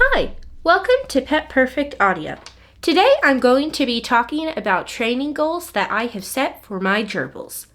Hi, welcome to Pet Perfect Audio. Today I'm going to be talking about training goals that I have set for my gerbils.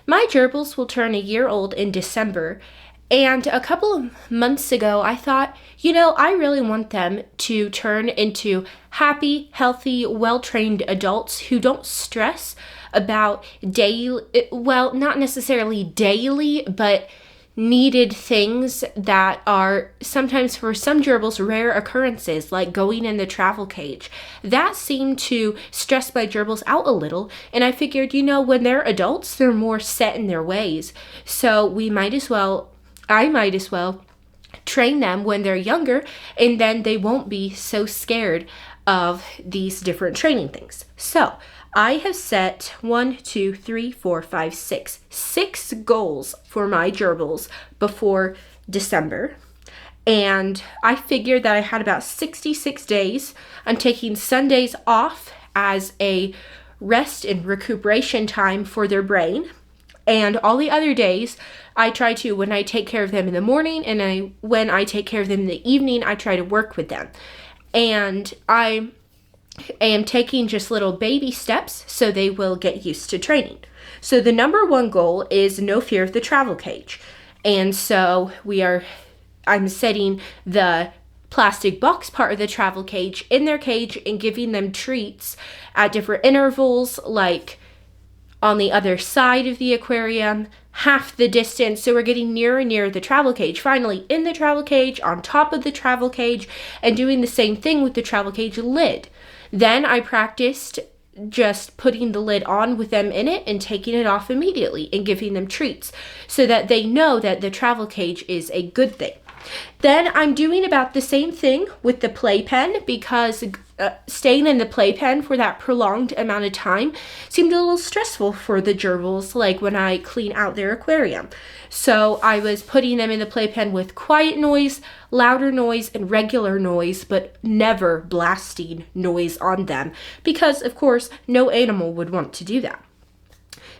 My gerbils will turn a year old in December, and a couple of months ago I thought, I really want them to turn into happy, healthy, well-trained adults who don't stress about not necessarily daily, but needed things that are sometimes for some gerbils rare occurrences, like going in the travel cage. That seemed to stress my gerbils out a little, and I figured, when they're adults, they're more set in their ways. So I might as well train them when they're younger, and then they won't be so scared of these different training things. So I have set 6 goals for my gerbils before December. And I figured that I had about 66 days. I'm taking Sundays off as a rest and recuperation time for their brain. And all the other days, I try to, when I take care of them in the morning and when I take care of them in the evening, I try to work with them. And I am taking just little baby steps so they will get used to training. So the number one goal is no fear of the travel cage. And so I'm setting the plastic box part of the travel cage in their cage and giving them treats at different intervals, like on the other side of the aquarium, half the distance. So we're getting nearer and nearer the travel cage, finally in the travel cage, on top of the travel cage, and doing the same thing with the travel cage lid. Then I practiced just putting the lid on with them in it and taking it off immediately and giving them treats so that they know that the travel cage is a good thing. Then I'm doing about the same thing with the playpen, because staying in the playpen for that prolonged amount of time seemed a little stressful for the gerbils, like when I clean out their aquarium. So I was putting them in the playpen with quiet noise, louder noise, and regular noise, but never blasting noise on them, because of course no animal would want to do that.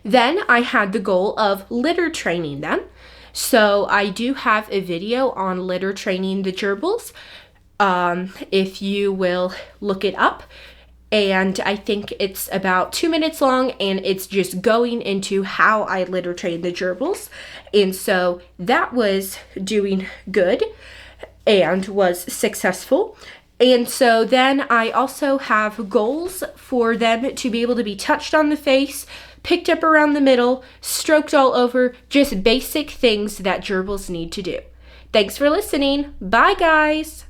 Then I had the goal of litter training them. So I do have a video on litter training the gerbils, if you will look it up. And I think it's about 2 minutes long, and it's just going into how I litter train the gerbils. And so that was doing good and was successful. And so then I also have goals for them to be able to be touched on the face, picked up around the middle, stroked all over, just basic things that gerbils need to do. Thanks for listening. Bye, guys.